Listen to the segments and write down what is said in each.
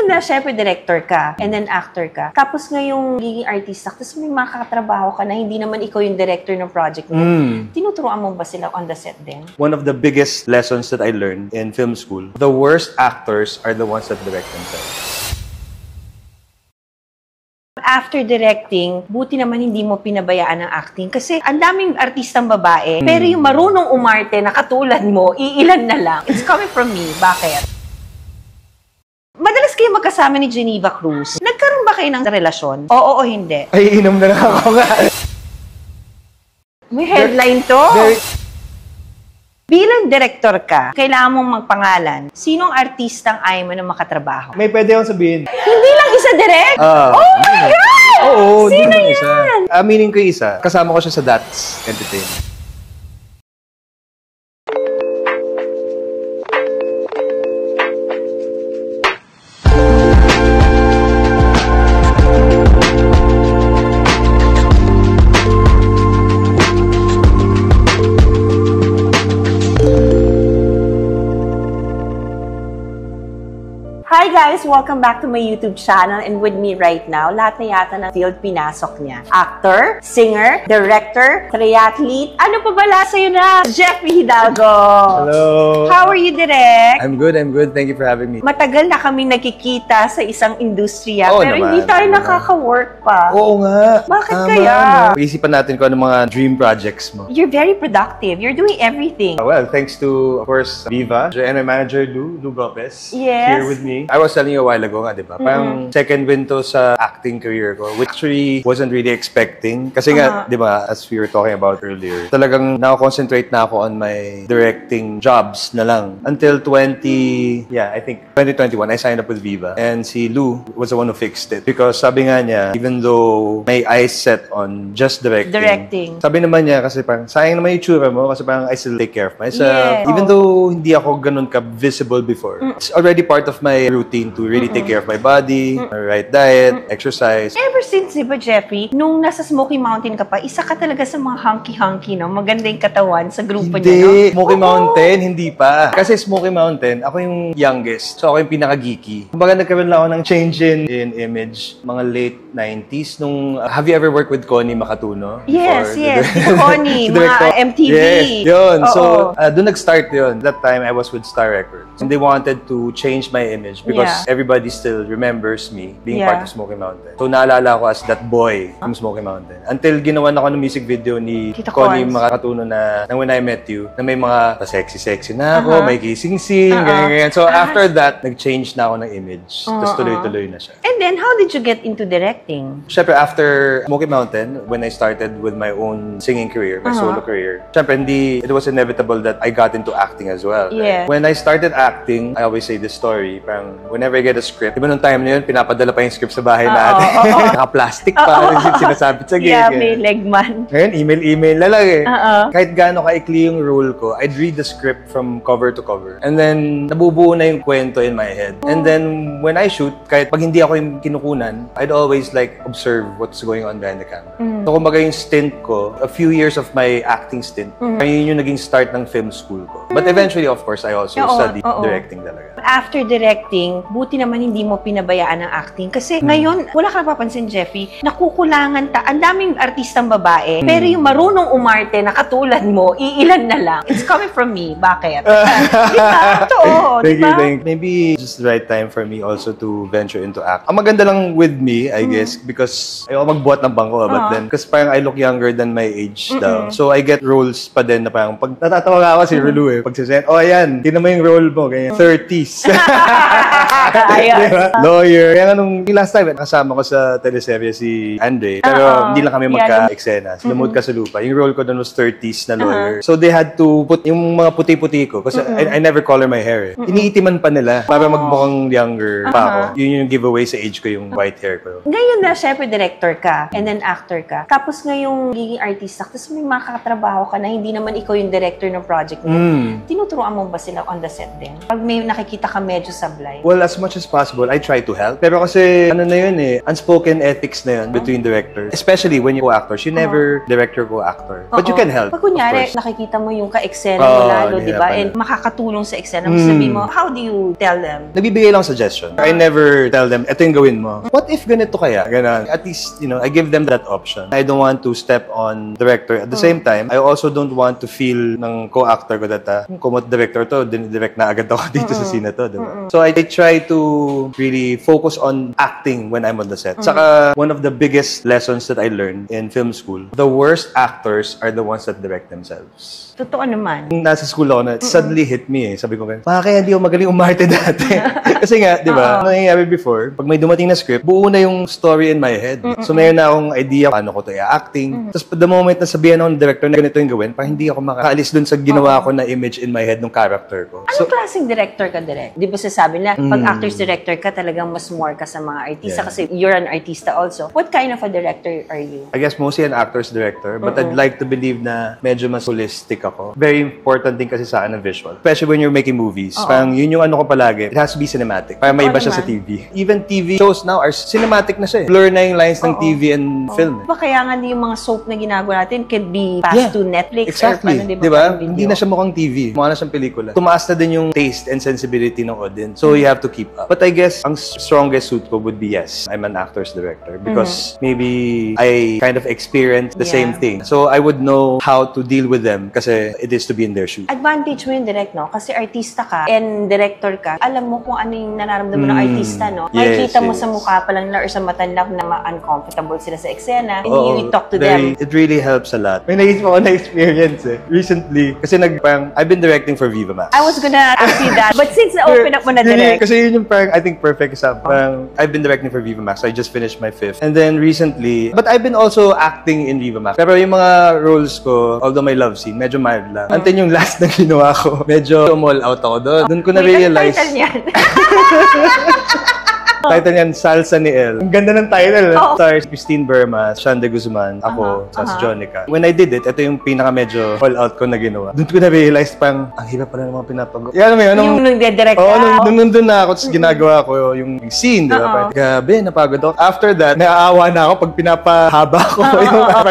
Ngayon na, syempre, director ka, and then actor ka. Tapos ngayong giging artista, tapos may makakatrabaho ka na hindi naman ikaw yung director ng project mo. Tinuturuan mo ba sila on the set din? One of the biggest lessons that I learned in film school, the worst actors are the ones that direct themselves. After directing, buti naman hindi mo pinabayaan ang acting. Kasi ang daming artistang babae, pero yung marunong umarte na katulad mo, iilan na lang. It's coming from me. Bakit? Madalas kayo magkasama ni Geneva Cruz. Nagkaroon ba kayo ng relasyon? Oo o hindi? Ay, inom na lang ako nga. May headline to? Bilang director ka, kailangan mong magpangalan. Sinong artistang ayaw mo na makatrabaho? May pwede akong sabihin. Hindi lang isa direct? Oh my God! Oo, sino lang yan? Isa. Aminin ko yung isa. Kasama ko siya sa That's Entertainment. Hi guys! Welcome back to my YouTube channel, and with me right now, lahat na yata ng field pinasok niya. Actor, singer, director, triathlete, ano pa bala sa'yo na? Jeffrey Hidalgo! Hello! How are you, Direk? I'm good. Thank you for having me. Matagal na kami nagkikita sa isang industriya, Oo pero naman, hindi tayo nakaka-work pa. Oo nga. Bakit Tama, kaya? No? Iisipan natin kung ano mga dream projects mo. You're very productive. You're doing everything. Well, thanks to, of course, Viva, and my manager, Lou Gopez, Yes. here with me. I was telling you a while ago nga, di ba? Parang second win to sa acting career ko, which actually wasn't really expecting. Kasi nga, di ba, as we were talking about earlier, talagang nakakoncentrate na ako on my directing jobs na lang. Until 2021, I signed up with Viva. And si Lou was the one who fixed it. Because sabi nga niya, even though may eyes set on just directing. Sabi naman niya, kasi parang sayang naman yung tsura mo, kasi parang I still take care of myself. Yes. Even though hindi ako ganun ka-visible before. It's already part of my routine to really take care of my body, my right diet, exercise. Ever since, di ba, Jeffrey, nung nasa Smoky Mountain ka pa, isa ka talaga sa mga hunky-hunky, no? Maganda yung katawan sa grupo niya, no? Hindi. Smoky Mountain, hindi pa. Kasi Smoky Mountain, ako yung youngest. So, ako yung pinaka-geeky. Kumbaga, nagkaroon lang ako ng change in image, mga late 90s. Nung, have you ever worked with Connie Makatuno? Yes. Dito Connie, mga MTV. Yes, yun. Oo. So, doon nag-start yun. That time, I was with Star Records. And they wanted to change my image because everybody still remembers me being part of Smoky Mountain. So, naalala ko as that boy from Smoky Mountain. Until ginawan ako ng music video ni Tita Connie Cons. Makatuno na When I Met You, na may mga sexy-sexy na ako, may kissing scene, ganyan. So, after that, nag-change na ako ng image. Tapos tuloy-tuloy na siya. And then, how did you get into directing? Siyempre, after Smoky Mountain, when I started with my own singing career, my solo career, siyempre, it was inevitable that I got into acting as well. Yeah. Right? When I started acting, I always say this story, parang whenever I get a script, di ba nung time na yun, pinapadala pa yung script sa bahay natin. Naka-plastic pa, sinasabit sa gig. Yeah, may legman. Ngayon, email na lang eh. Kahit gaano kaikli yung role ko, I'd read the script from cover to cover. And then, nabubuo na yung kwento in my head. And then, when I shoot, kahit pag hindi ako yung kinukunan, I'd always like observe what's going on behind the camera. So, kumbaga yung stint ko, a few years of my acting stint, yun yung naging start ng film school ko. But eventually, of course, I also studied directing talaga. After directing, buti naman hindi mo pinabayaan ang acting. Kasi ngayon, wala ka napapansin, Jeffrey, nakukulangan ang daming artistang babae, pero yung marunong umarte na katulad mo, iilan na lang. It's coming from me. Bakit? Diba? Totoo, diba? Thank you. Maybe just the right time for me also to venture into acting. Ang maganda lang with me, I guess, because ayoko magbuhat ng bangko, but then, because parang I look younger than my age daw. So, I get roles pa din na parang, pag natatawa nga ako si Rulu eh, pag sisend, ayan, tinan mo yung role mo, ganyan, 30s. Diba? Lawyer. Kaya nga nung last time, kasama ko sa teleserye si Andre, pero hindi lang kami magka-eksena. Lumod ka sa lupa. Yung role ko doon was 30s na lawyer. So they had to put yung mga puti-puti ko, kasi I never color my hair. Iniitiman pa nila para magmukhang younger pa ako. Yun yung giveaway sa age ko, yung white hair ko. Ngayon na, syempre, director ka, and then actor ka. Tapos ngayong giging artista, tapos may makakatrabaho ka na hindi naman ikaw yung director ng project mo. Tinuturuan mo ba sila on the set din? Pag may nakikita ka medyo sablay? Well, as much as possible, I try to help. Pero kasi, ano na yun unspoken ethics na yun between directors. Especially when you're co-actors. You never director co-actor. But you can help, Pag kunyari, of course. nakikita mo yung ka-eksena mo lalo, di ba? yeah, And makakatulong sa eksena mo. Sabi mo, how do you tell them? Nagbibigay lang suggestion. I never tell them, ito yung gawin mo. What if ganito kaya? Ganon. At least, I give them that option. I don't want to step on director. At the same time, I also don't want to feel ng co-actor ko that, kumot director to, direct na agad ako dito sa scene na to. Diba? So, I try to really focus on acting when I'm on the set. Saka, one of the biggest lessons that I learned in film school, the worst actors are the ones that direct themselves. Totoo naman. Nung nasa school ako na, suddenly hit me Sabi ko, kaya hindi ako magaling umarte dati? Kasi nga, di ba, nangyayari before, pag may dumating na script, buo na yung story in my head. So, mayroon na akong idea paano ko ito i-acting. Tapos, the moment na sabihan ako ng director na ganito yung gawin, parang hindi ako makaalis dun sa ginawa ko na image in my head ng character ko. Anong klaseng director ka direct? Di ba sasabi na, pag actors director ka, talagang mas more ka sa mga artista kasi you're an artista also. What kind of a director are you? I guess mostly an actor's director, but I'd like to believe na medyo mas holistic ako. Very important din kasi sa akin ang visual. Especially when you're making movies. Parang yun yung ano ko palagi. It has to be cinematic. Parang may iba siya sa TV. Even TV shows now are cinematic na siya. Blur na yung lines ng TV and film. Ba kaya nga yung mga soap na ginagawa natin can be passed to Netflix exactly. or Diba? Hindi na siya mukhang TV. Mukha na siyang pelikula. Tumaas na din yung taste and sensibility ng audience. So you have to keep up. But I guess ang strongest suit ko would be yes, I'm an actor's director because maybe I kind of experienced the same thing. So I would know how to deal with them kasi it is to be in their shoes. Advantage mo yung direct, no? Kasi artista ka and director ka, alam mo kung ano yung nararamdaman ng artista, no? Makikita mo sa mukha pa lang or sa mata lang na uncomfortable sila sa eksena and you talk to them. It really helps a lot. May naisip ako na experience recently. Kasi I've been directing for Viva Max. I was gonna ask you that, but since na-open up mo na direct. Kasi yun yung parang, I think, perfect example. Parang, I've been directing for Viva Max. I just finished my 5th. And then recently, but I've been also acting in Viva Max. Pero yung mga roles ko, although my love scene, medyo mild lang. Until yung last na ginawa ko, medyo all out ako doon. Doon ko na-realize. Title niyan. Title niyan, Salsa ni El. Ang ganda ng title. Stars Christine Bermas, Shanda Guzman, ako, sa Jonica. When I did it, ito yung pinaka medyo all out ko na ginawa. Doon ko na-realize pang, ang hirap pala ng mga pinapagawa. Yan mo yun. Yung nagde-direct ka. Nung nandun na ako, tapos ginagawa ko yung scene, di ba? Grabe, napagod ako. After that, naaawa na ako pag pinapahaba ko.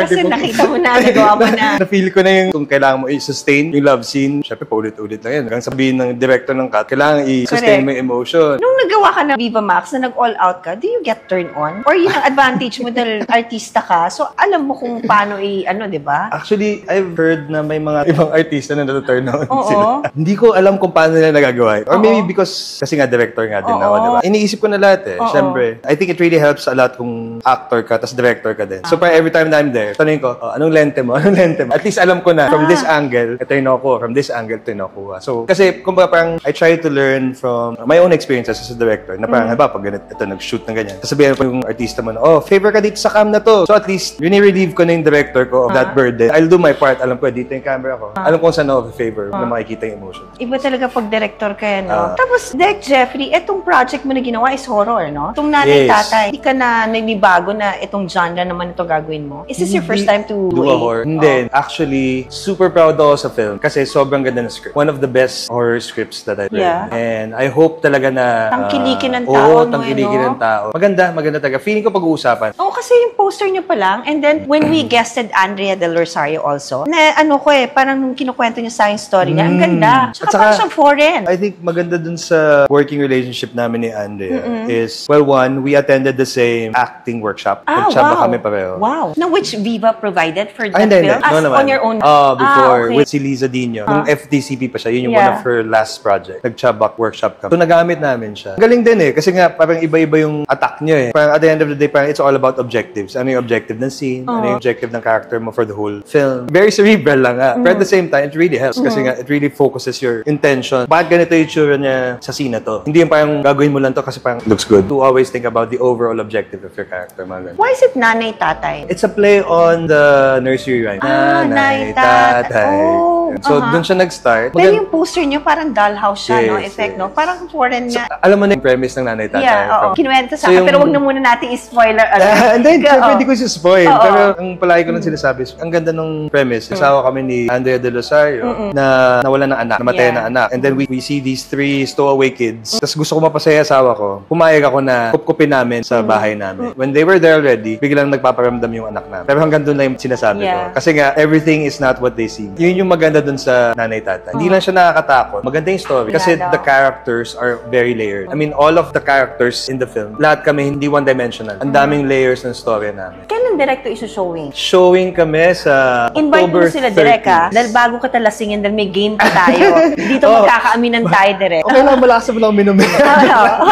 Kasi nakita mo na, nagawa mo na. Na-feel ko na yung kung kailangan mo i-sustain yung love scene. Siyempre, paulit-ulit lang yan. Hanggang sabihin ng director ng cut, kailangan i-sustain mo yung emotion. Nung nagawa ka ng Viva Max, na nag-all out ka, do you get turned on? Or yun ang advantage mo dahil artista ka, so alam mo kung paano di ba? Actually, I've heard na may mga ibang artista na na-turn on sila. Hindi ko alam kung paano nila nagagawa. Or maybe because, kasi nga director nga din ako, di ba? Iniisip ko na lahat Siyempre, I think it really helps a lot kung actor ka, tas director ka din. So, parang every time na I'm there, tanongin ko, anong lente mo? Anong lente mo? At least alam ko na, from this angle, ito yung nakuha. From this angle, ito yung nakuha. So, kasi, kumbaga parang, I try to learn from my own experiences as a director, na parang, pag ganito, nag-shoot ng ganyan. Tapos sabihan ko yung artista mo na, favor ka dito sa cam na to. So at least, relieve ko na yung director ko of that burden. I'll do my part. Alam ko, dito yung camera ko. Alam ko saan ako favor na makikita yung emotion. Iba talaga pag director ka no? Tapos, Direk Jeffrey, etong project mo na ginawa is horror, no? Itong nanay tatay, hindi ka na nanibago na itong genre naman ito gagawin mo. Is this your first time to do a horror? Hindi. Actually, super proud ako sa film kasi sobrang ganda ng script. One of the best horror scripts that I've read. And I hope talaga na tangkilikin ng tao mo, tangkilikin ng tao. Maganda talaga. Feeling ko pag-uusapan. Kasi yung poster niyo pa lang, and then when we guested Andrea Del Rosario also, na parang nung kinukwento niya sa yung story niya, ang ganda. Tsaka parang siyang foreign. I think maganda dun sa working relationship namin ni Andrea is, well, one, we attended the same acting workshop. Nagtsaba kami pareho. Wow. Now, which Viva provided for that hindi. film? No, on your own? Before, with si Liza Dino. Nung FTCP pa siya, yun yung one of her last project. Nagtsabak workshop kami. So, nagamit namin siya. Galing din kasi nga, parang iba-iba yung attack niya Parang at the end of the day, parang it's all about objectives. Ano yung objective ng scene? Ano yung objective ng character mo for the whole film? Very cerebral lang But at the same time, it really helps kasi nga, it really focuses your intention. Bakit ganito yung tsura niya sa scene na to? Hindi yung parang gagawin mo lang to kasi parang looks good. To always think about the overall objective of your character. Why is it Nanay Tatay? It's a play on the nursery rhyme. Nanay Tatay. So, dun siya nag-start. Pero yung poster niyo parang dollhouse siya, no? Effect, no? Parang foreign nga. Alam mo na yung premise ng Nanay Tatay. Oo. Kinuwento sa So, akin, yung- pero wag na muna natin i-spoiler. And then, Oo. syempre, hindi ko spoil. Oo. Pero ang palagi ko lang sinasabi, ang ganda ng premise. Asawa kami ni Andrea De Rosario na nawalan ng anak, namatay Yeah. ng anak. And then we see these 3 stowaway kids. Tapos gusto ko mapasaya asawa ko. Pumayag ako na kupkupin namin sa bahay namin. When they were there already, biglang nagpaparamdam yung anak namin. Pero hanggang doon lang yung sinasabi ko. Yeah. Kasi nga, everything is not what they seem. Yun yung maganda doon sa nanay tatay. Hindi lang siya nakakatakot. Maganda yung story. Kasi Yeah, the daw. characters are very layered. I mean, all of the characters in the film, lahat kami hindi one-dimensional. Ang daming layers ng story namin. Kailan directo iso-showing? Showing kami sa Invite October mo sila direct, 30. dahil bago ka talasingin, dahil may game pa tayo. Dito Oh. magkakaaminan tayo direct. Okay lang, malakas mo lang minumi.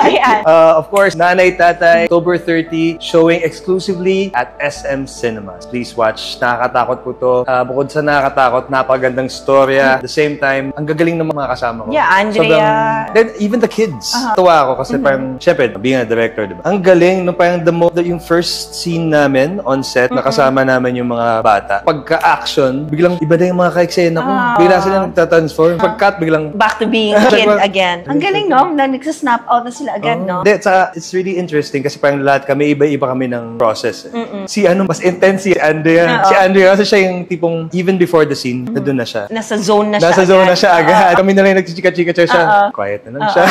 Ayan. Of course, Nanay Tatay, October 30, showing exclusively at SM Cinemas. Please watch. Nakakatakot po to. Bukod sa nakakatakot, napagandang storya. At the same time, ang gagaling ng mga kasama ko. Yeah, Andrea. Then, even the kids. Tuwa ako kasi parang, syempre, being a director, diba? Ang galing, no, parang yung first scene namin on set, nakasama namin yung mga bata. Pagka-action, biglang iba na yung mga ka-eksena ko. Bigla sila nagtatransform. Pag-cut, biglang Back to being a kid again. Ang galing, no? Nagsasnap out na sila agad, no? Hindi, tsaka it's really interesting kasi parang lahat kami, iba-iba kami ng process. Si mas intense si Andrea. Oo. Si Andrea kasi siya yung tipong even before the scene, nandun na siya. Nasa zone na siya Nasa zone na siya Oo. agad. Kami na lang yung nagchichika-chika siya. Quiet na lang siya.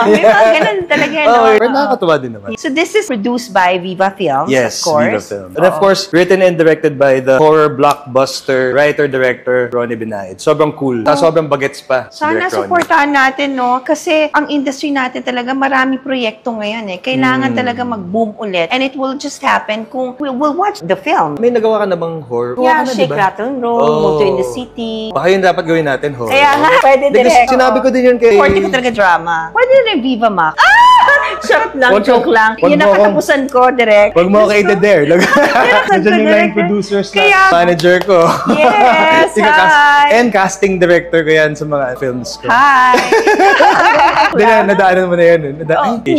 May mga ganun talaga, no? Oo, pero nakakatuwa din naman. So this is produced by Viva Films, Yes, of course. Viva Film. And of course, written and directed by the horror blockbuster writer-director Ronnie Binaid. Sobrang cool. Sobrang bagets pa si Sana Direk Ronnie. supportahan natin, no? Kasi ang industry natin talaga maraming proyekto ngayon, eh. Kailangan talaga mag-boom ulit. And it will just happen kung we'll watch the film. May nagawa ka na bang horror? Yeah, Gawa ka na, Shake, diba? Rattle, and Roll, Oh. Move to in the City. Baka yun dapat gawin natin, horror. Kaya nga, pwede Hindi, kasi direct. sinabi ko din yun kay... Forte ko talaga drama. Pwede rin Viva Max. Charot lang, Wag joke mo- lang. wag Yan mo ang akong- katapusan ko, direct. Huwag mo ako i-dare. Direct, Nandiyan yung line direct. producers na Kaya- manager ko. Yes, hi. And casting director ko yan sa mga films ko. Hi! Hindi na, nadaanan mo na yan. Oh, hindi.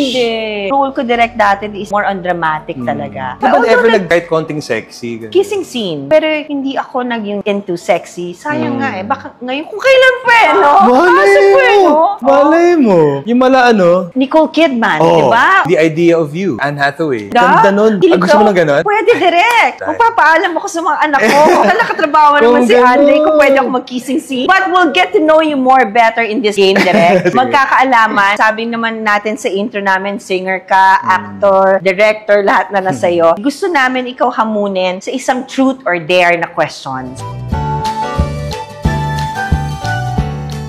Role ko direct dati is more on dramatic talaga. Di ba Although ever nag-kahit konting sexy? Ganun? kissing scene. Pero hindi ako naging into sexy. Sayang nga eh. Baka ngayon kung kailan pa eh, no? Malay Pasok pa eh, mo! no? Malay mo! Yung mala ano? Nicole Kidman, di ba? The Idea of You. Anne Hathaway. Da? Ganda nun. Dito, Gusto mo ng ganon? Pwede direct. Kung papaalam ako sa mga anak ko, nakatrabaho naman Kung si ganon. Andy, kung pwede ako mag-kissing scene. But we'll get to know you more better in this game, direct. Sige. Magkakaalaman. Sabi naman natin sa intro namin, singer ka, actor, director, lahat na nasa'yo. Gusto namin ikaw hamunin sa isang truth or dare na questions.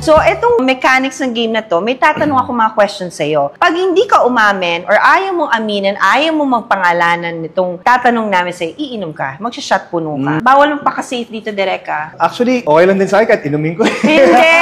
So, itong mechanics ng game na to, may tatanong ako mga questions sa'yo. Pag hindi ka umamin or ayaw mong aminin, ayaw mong magpangalanan nitong tatanong namin sa'yo, iinom ka, magsha-shot puno ka. Bawal mong paka-safe dito, direct ka. Actually, okay lang din sa akin kahit inumin ko. Hindi!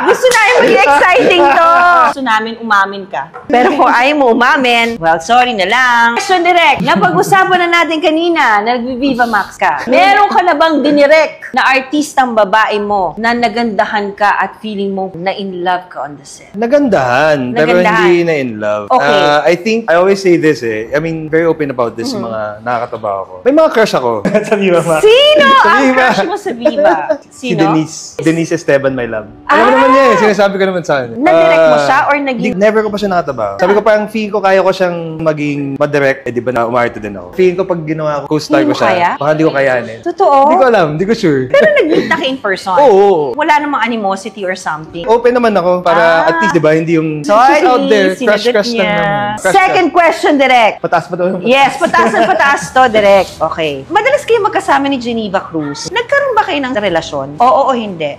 Gusto namin maging exciting to! Gusto namin umamin ka. Pero kung ayaw mo umamin, well, sorry na lang. Question direct, napag-usapan na natin kanina na nag-Viva Max ka. Meron ka na bang dinirect na artistang babae mo na nagandahan ka at feeling mo na in love ka on the set? Nagandahan, pero Nagandahan. hindi na in love. Okay. I think, I always say this I mean, very open about this sa mga nakakatabaho ko. May mga crush ako. sa Viva Max. Sino Sa ang Viva. crush mo sa Viva? Si Sino? Denise Esteban, my love. Alam mo naman niya sinasabi ko naman sa kanya. Na-direct mo siya or naging... Never ko pa siya nakatabaho. Sabi ko parang feeling ko kaya ko siyang maging madirect. Di ba na umarte din ako. Feeling ko pag ginawa ko, co-star Hindi ko mo kaya? siya, baka hindi ko kayanin. Totoo? Hindi ko alam, hindi ko sure. Pero nag-meet na kayo in person? Oo. Wala namang animosity or something? Open naman ako para at least, di ba, hindi yung Sorry, she's out there, sinagot crush niya. lang naman. Crush Second question, direct. Pataas pa to. Yes, pataas na pataas to, direct. Okay. Madalas kayo magkasama ni Geneva Cruz. Nagkaroon ba kayo ng relasyon? Oo o hindi?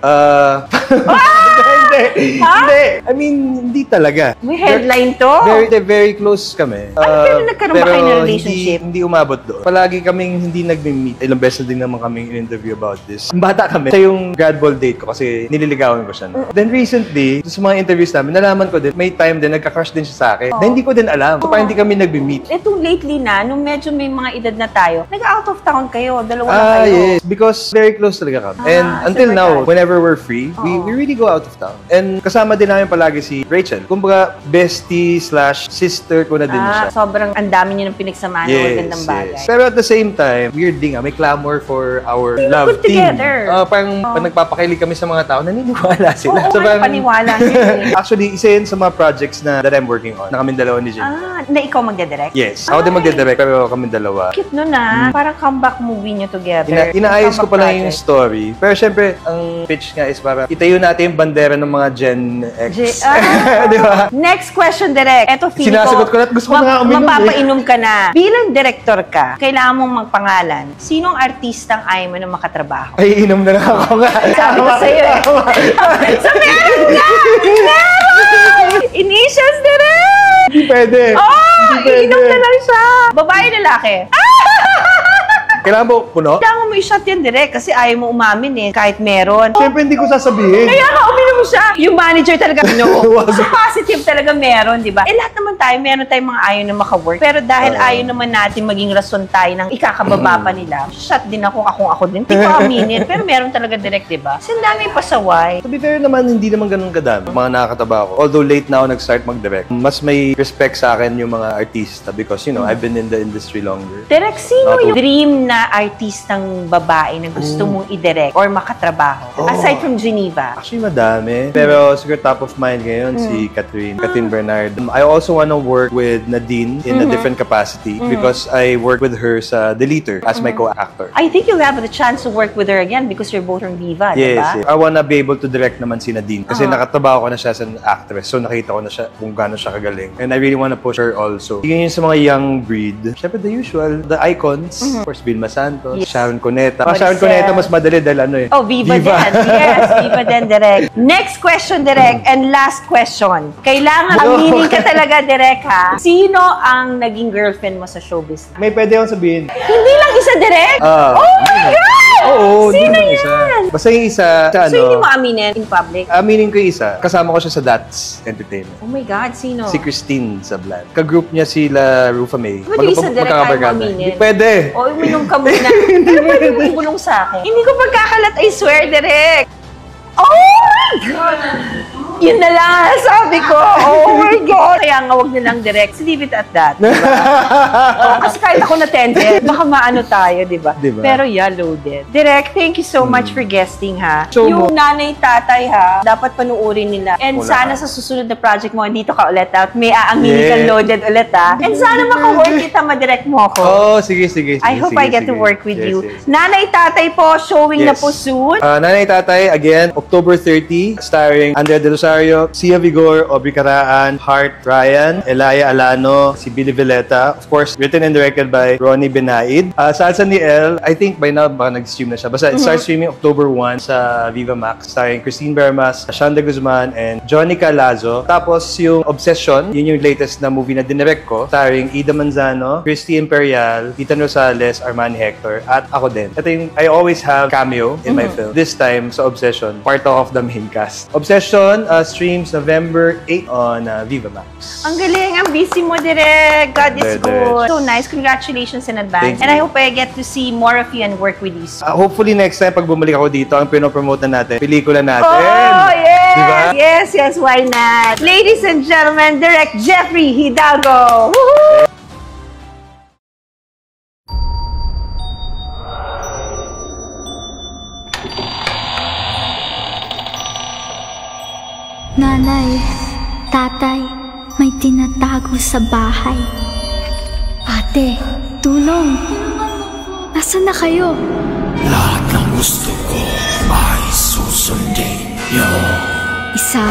Hindi. Hindi. I mean, hindi talaga. May headline to. Very close kami. kailan nagkaroon ba pero kayo ng relationship? Hindi umabot doon. Palagi kaming hindi nagme-meet. Ilang beses din naman kaming in-interview about this. Bata kami. Siya yung grad ball date ko kasi nililigawan ko siya. Then recently, sa mga interviews namin, nalaman ko din, may time din, nagka-crush din siya sa akin. Na hindi ko din alam. So, parang hindi kami nagme-meet. Itong lately na, nung medyo may mga edad na tayo, nag-out of town kayo. Dalawa na kayo. Yes. Because very close talaga kami. And until super now, tight. whenever we're free, we really go out of town. And kasama din namin palagi si Rachel. Kumbaga, bestie/sister ko na din siya. Sobrang ang dami niyo ng pinagsamahan ng magandang bagay. Pero at the same time, weird din may clamor for our love good team. together. Parang pag nagpapakilig kami sa mga tao, naniniwala sila. Oo, paniwala sila. Actually, isa yun sa mga projects that I'm working on, na kami dalawa ni Jen. Na ikaw magde-direct? Yes. Ako din magde-direct, pero kami dalawa. Cute nun Parang comeback movie niyo together. Inaayos ko pa lang yung story. Pero syempre, ang pitch nga is parang itayo natin yung bandera ng mga Gen X. Di ba? Next question, direct. Eto, feeling sinasagot ko na at gusto ko na uminom. Mapapainom ka na. Bilang director ka, kailangan mong magpangalan. Sinong artistang ayaw mo na makatrabaho? Ay, inom na lang ako nga. Sabi ko sa'yo So, meron ka! Meron! Initials, direct! Hindi pwede. Inom na lang siya. Babae, lalaki. Kailangan mo puno? Kailangan mo i-shot yan direct kasi ayaw mo umamin kahit meron. Siyempre, hindi ko sasabihin. Kaya ka, uminom siya. Yung manager talaga, no. So, positive talaga meron, di ba? Lahat naman tayo, meron tayong mga ayaw na maka-work. Pero dahil ayaw naman natin maging rason tayo ng ikakababa pa nila, shot din ako din. Hindi ko aminin. Pero meron talaga direct, di ba? Kasi ang dami pasaway. To be fair naman, hindi naman ganun kadami. Mga nakakataba ko. Although late na ako nag-start mag-direct, mas may respect sa akin yung mga artista because, I've been in the industry longer. Direct, sino yung dream na artistang babae na gusto mong i-direct or makatrabaho? Aside from Geneva. Actually, madami. Pero siguro top of mind ngayon si Catherine Bernard. I also wanna work with Nadine in a different capacity because I work with her sa Deleter as my co-actor. I think you'll have the chance to work with her again because you're both from Viva, di ba? Yes. I wanna be able to direct naman si Nadine kasi nakatrabaho ko na siya as an actress. So nakita ko na siya kung gaano siya kagaling. And I really wanna push her also. Yun yung sa mga young breed. Siyempre the usual, the icons. Of course, Vilma Santos, Sharon Cuneta. Sharon Cuneta mas madali dahil Viva din. Yes, Viva din, direct. Next question, direct. And last question. Kailangan aminin ka talaga, direct, ha? Sino ang naging girlfriend mo sa showbiz? May pwede akong sabihin. Hindi lang isa, direct? Oh my God! Oo, sino yan? Isa. Basta yung isa, so hindi mo aminin in public? Aminin ko yung isa. Kasama ko siya sa That's Entertainment. Oh my God, sino? Si Christine Sablan. Ka-group niya sila Rufa May. Pwede isa, direct, ayaw mo aminin? Pwede. O, uminom ka muna. Pero pwede mo ibulong sa akin. Hindi ko pagkakalat, I swear, direct. Oh my God! Yun na lang, sabi ko. Oh my God! Kaya nga, wag na lang direct. So, leave it at that. Diba? Kasi kahit ako na-tended, baka maano tayo, diba? Pero yeah, loaded. Direct, thank you so much for guesting, ha? So, yung nanay, tatay, ha? Dapat panuorin nila. And sana sa susunod na project mo, dito ka ulit, at may aanginin kang loaded ulit, ha? And sana maka-work kita, madirect mo ako. Sige. I hope I get to work with you. Nanay, tatay po, showing na po soon. Nanay, tatay, again, October 30, starring Andrea De Rosario, Sia Vigor, Aubrey Caraan, Hart Ryan, Elaya Alano, si Billy Villeta. Of course, written and directed by Ronnie Benaid. Salsa ni El, I think by now baka nag-stream na siya. Basta it starts streaming October 1 sa Viva Max, starring Christine Bermas, Shanda Guzman, and Jonica Lazo. Tapos yung Obsession, yun yung latest na movie na dinirect ko, starring Ida Manzano, Christy Imperial, Ethan Rosales, Armani Hector, at ako din. Ito yung I always have cameo in my film. This time sa Obsession, part of the main cast. Obsession streams November 8 on Viva Max. Ang galing, ang busy mo, direct. God is good. So nice. Congratulations in advance. And I hope I get to see more of you and work with you soon. Hopefully next time pag bumalik ako dito, ang pinopromote na natin, pelikula natin. Oh, yes! Diba? Yes, why not? Ladies and gentlemen, Direct Jeffrey Hidalgo. Woohoo! Nanay, tatay, may tinatago sa bahay. Ate, tulong! Nasaan na kayo? Lahat ng gusto ko ay susundin niyo. Isa?